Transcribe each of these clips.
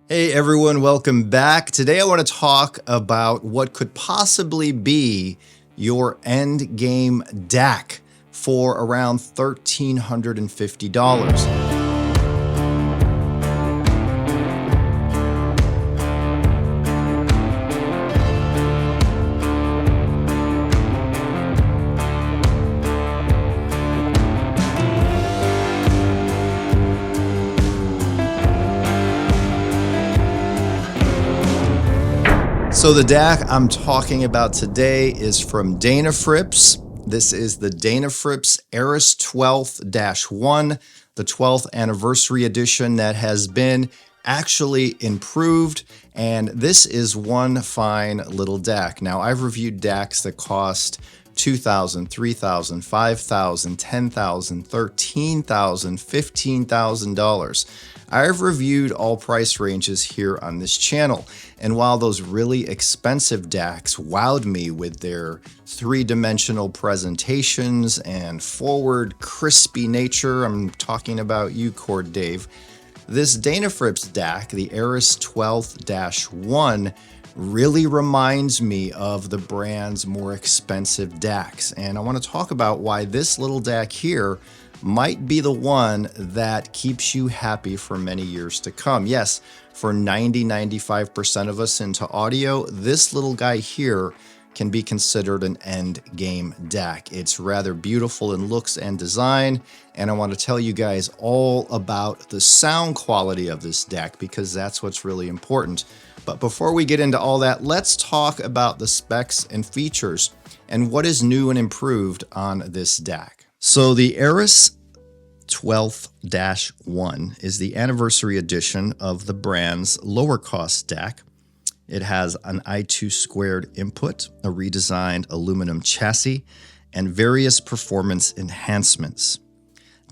Hey everyone, welcome back. Today I want to talk about what could possibly be your end game DAC for around $1,350. So the DAC I'm talking about today is from Denafrips. This is the Denafrips Eris 12th-1, the 12th anniversary edition that has been actually improved. And this is one fine little DAC. Now I've reviewed DACs that cost $2,000, $3,000, $5,000, $10,000, $13,000, $15,000. I've reviewed all price ranges here on this channel, and while those really expensive DACs wowed me with their three-dimensional presentations and forward crispy nature, I'm talking about you, Cord Dave, this Denafrips DAC, the Eris 12th-1, really reminds me of the brand's more expensive DACs, and I want to talk about why this little DAC here might be the one that keeps you happy for many years to come. Yes, for 95% of us into audio, this little guy here can be considered an end game DAC. It's rather beautiful in looks and design, and I want to tell you guys all about the sound quality of this DAC because that's what's really important. But before we get into all that, let's talk about the specs and features and what is new and improved on this DAC. So the Eris 12th-1 is the anniversary edition of the brand's lower cost DAC. It has an i2² input, a redesigned aluminum chassis, and various performance enhancements.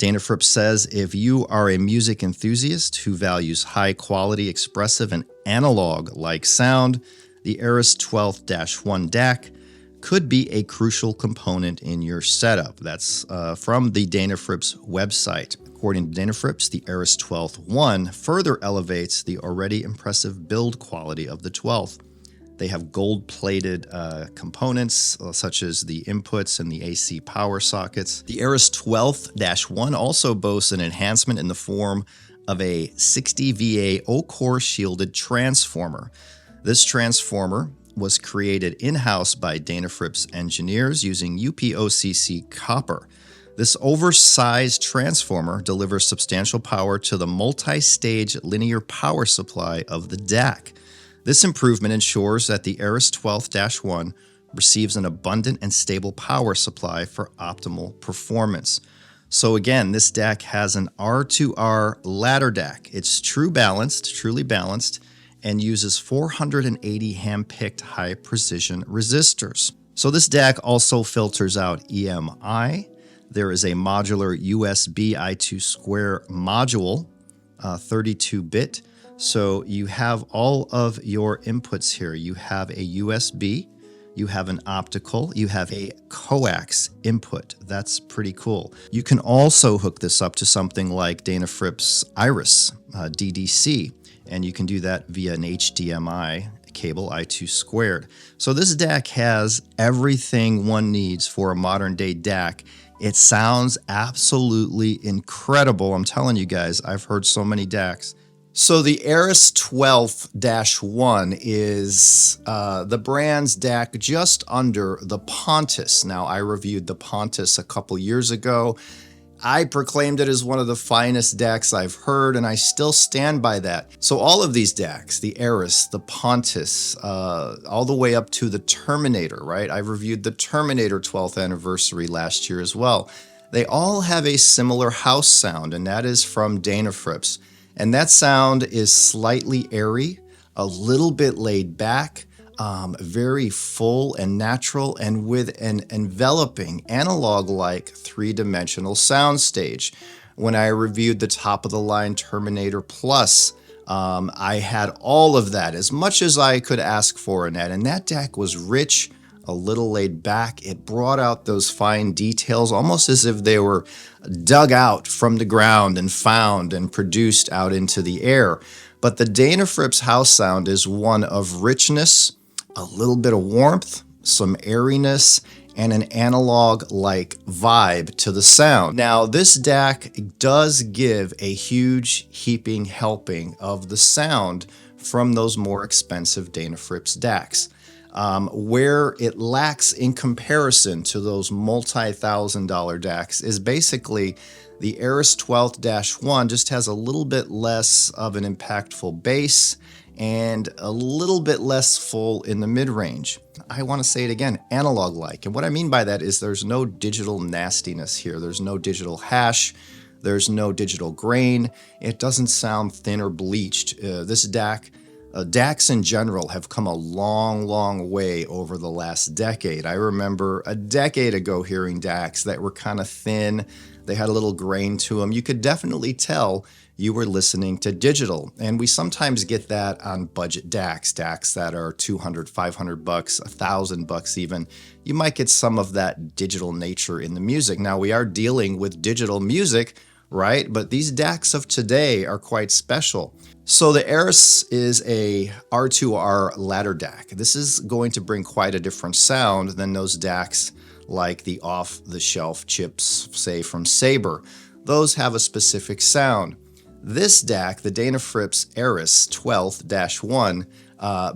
Denafrips says if you are a music enthusiast who values high quality, expressive, and analog-like sound, the Eris 12th-1 DAC could be a crucial component in your setup. That's from the Denafrips website. According to Denafrips, the Eris 12th-1 further elevates the already impressive build quality of the 12th. They have gold-plated components such as the inputs and the AC power sockets. The Eris 12th-1 also boasts an enhancement in the form of a 60 VA O-core shielded transformer. This transformer was created in-house by Denafrips engineers using UPOCC copper. This oversized transformer delivers substantial power to the multi-stage linear power supply of the DAC. This improvement ensures that the Eris 12th-1 receives an abundant and stable power supply for optimal performance. So again, this DAC has an R2R ladder DAC. It's truly balanced, and uses 480 hand-picked high-precision resistors. So this DAC also filters out EMI. There is a modular USB i2² module, 32-bit. So you have all of your inputs here. You have a USB, you have an optical, you have a coax input. That's pretty cool. You can also hook this up to something like Denafrips Iris DDC. And you can do that via an HDMI cable i2². So this DAC has everything one needs for a modern day DAC. It sounds absolutely incredible. I'm telling you guys, I've heard so many DACs. So the Eris 12th-1 is the brand's DAC just under the Pontus. Now, I reviewed the Pontus a couple years ago. I proclaimed it as one of the finest DACs I've heard, and I still stand by that. So all of these DACs, the Eris, the Pontus, all the way up to the Terminator, right? I reviewed the Terminator 12th anniversary last year as well. They all have a similar house sound, and that is from Denafrips. And that sound is slightly airy, a little bit laid back, very full and natural, and with an enveloping analog-like three-dimensional soundstage. When I reviewed the top-of-the-line Terminator Plus, I had all of that, as much as I could ask for in that. And that DAC was rich, a little laid back. It brought out those fine details, almost as if they were dug out from the ground and found and produced out into the air. But the Denafrips house sound is one of richness, a little bit of warmth, some airiness, and an analog-like vibe to the sound. Now, this DAC does give a huge heaping helping of the sound from those more expensive Denafrips DACs. Where it lacks in comparison to those multi-thousand-dollar DACs is basically the Aris 12th-1 just has a little bit less of an impactful bass and a little bit less full in the mid-range. I want to say it again, analog-like. And what I mean by that is there's no digital nastiness here. There's no digital hash. There's no digital grain. It doesn't sound thin or bleached. This DAC, DACs in general have come a long, long way over the last decade. I remember a decade ago hearing DACs that were kind of thin. They had a little grain to them. You could definitely tell you were listening to digital. And we sometimes get that on budget DACs that are $200, $500, $1,000 even. You might get some of that digital nature in the music. Now, we are dealing with digital music, right? But these DACs of today are quite special. So the Aris is a R2R ladder DAC. This is going to bring quite a different sound than those DACs like the off-the-shelf chips, say from Sabre. Those have a specific sound. This DAC, the Denafrips Aris 12th-1,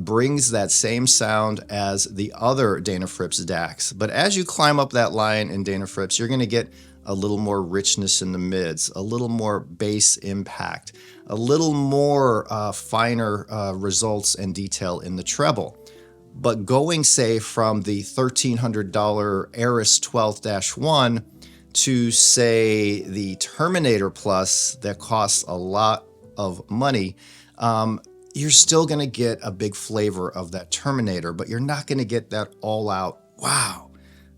brings that same sound as the other Denafrips DACs. But as you climb up that line in Denafrips, you're going to get a little more richness in the mids, a little more bass impact, a little more finer results and detail in the treble. But going, say, from the $1,300 Aris 12th-1 to, say, the Terminator Plus that costs a lot of money, you're still going to get a big flavor of that Terminator, but you're not going to get that all-out, wow,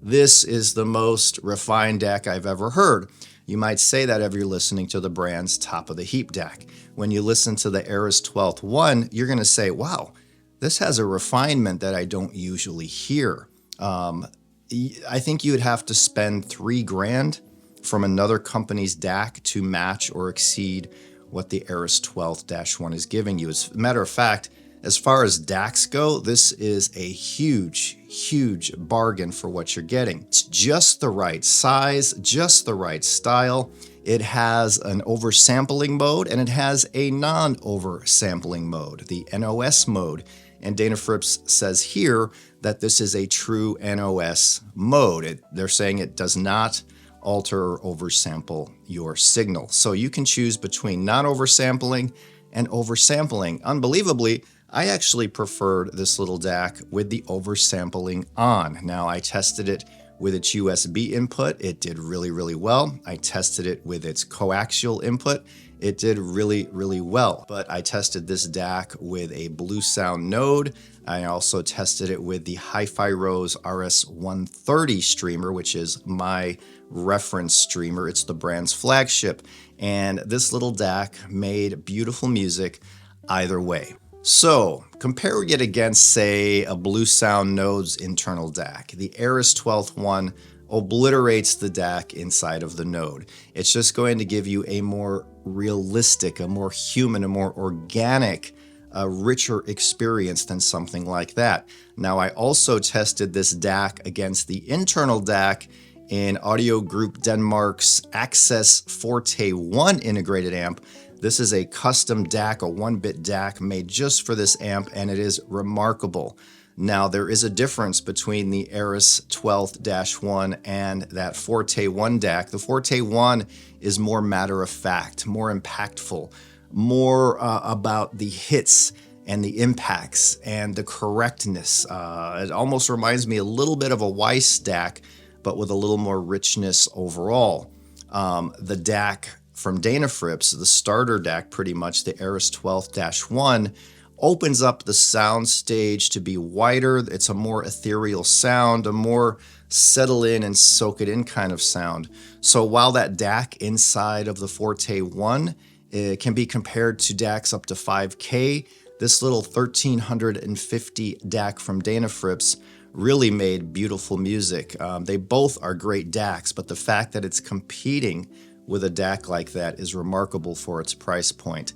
this is the most refined DAC I've ever heard. You might say that if you're listening to the brand's top of the heap DAC. When you listen to the Aris 12th-1, you're going to say, wow, this has a refinement that I don't usually hear. I think you would have to spend $3,000 from another company's DAC to match or exceed what the Aris 12th-1 is giving you. As a matter of fact, as far as DACs go, this is a huge, huge bargain for what you're getting. It's just the right size, just the right style. It has an oversampling mode and it has a non-oversampling mode, the NOS mode. And Denafrips says here that this is a true NOS mode. They're saying it does not alter or oversample your signal. So you can choose between non-oversampling and oversampling. Unbelievably, I actually preferred this little DAC with the oversampling on. Now, I tested it with its USB input. It did really, really well. I tested it with its coaxial input. It did really, really well. But I tested this DAC with a Blue Sound node. I also tested it with the HiFi Rose RS130 streamer, which is my reference streamer. It's the brand's flagship. And this little DAC made beautiful music either way. So, comparing it against, say, a Blue Sound node's internal DAC. The Aris 12th-1 obliterates the DAC inside of the node. It's just going to give you a more realistic, a more human, a more organic, a richer experience than something like that. Now, I also tested this DAC against the internal DAC in Audio Group Denmark's Access Forte 1 integrated amp. This is a custom DAC, a 1-bit DAC made just for this amp, and it is remarkable. Now, there is a difference between the Aris 12th-1 and that Forte 1 DAC. The Forte 1 is more matter-of-fact, more impactful, more about the hits and the impacts and the correctness. It almost reminds me a little bit of a Weiss DAC, but with a little more richness overall. The DAC from Denafrips, the starter DAC pretty much, the Aris 12th-1, opens up the sound stage to be wider. It's a more ethereal sound, a more settle in and soak it in kind of sound. So while that DAC inside of the Forte 1 can be compared to DACs up to 5K, this little 1350 DAC from Denafrips really made beautiful music. They both are great DACs, but the fact that it's competing with a DAC like that is remarkable for its price point.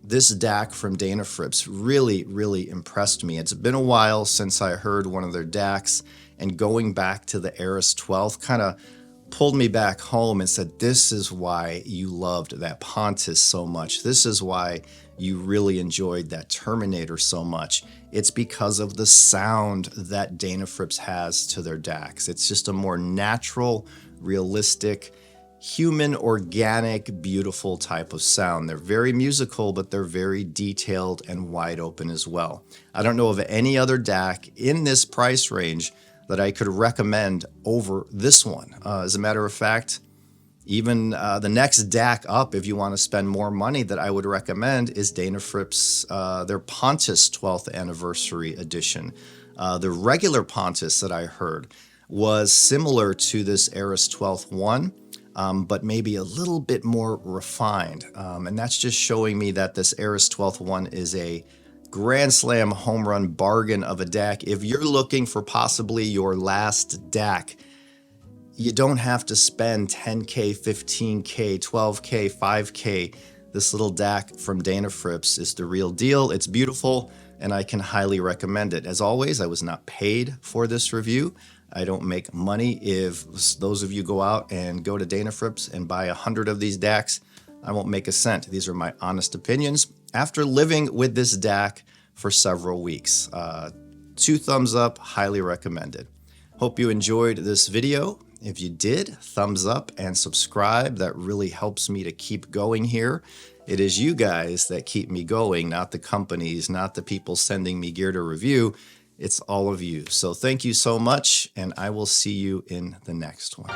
This DAC from Denafrips really impressed me. It's been a while since I heard one of their DACs, and going back to the Eris 12th kind of pulled me back home and said, this is why you loved that Pontus so much. This is why you really enjoyed that Terminator so much. It's because of the sound that Denafrips has to their DACs. It's just a more natural, realistic, human, organic, beautiful type of sound. They're very musical, but they're very detailed and wide open as well. I don't know of any other DAC in this price range that I could recommend over this one. As a matter of fact, even the next DAC up, if you want to spend more money, that I would recommend is Denafrips, their Pontus 12th anniversary edition. The regular Pontus that I heard was similar to this Eris 12th-1, but maybe a little bit more refined. And that's just showing me that this Eris 12th-1 is a grand slam home run bargain of a DAC. If you're looking for possibly your last DAC, you don't have to spend 10K, 15K, 12K, 5K. This little DAC from Denafrips is the real deal. It's beautiful, and I can highly recommend it. As always, I was not paid for this review. I don't make money. If those of you go out and go to Denafrips and buy 100 of these DACs, I won't make a cent. These are my honest opinions after living with this DAC for several weeks. 2 thumbs up, highly recommended. Hope you enjoyed this video. If you did, thumbs up and subscribe. That really helps me to keep going here. It is you guys that keep me going, not the companies, not the people sending me gear to review. It's all of you. So thank you so much, and I will see you in the next one.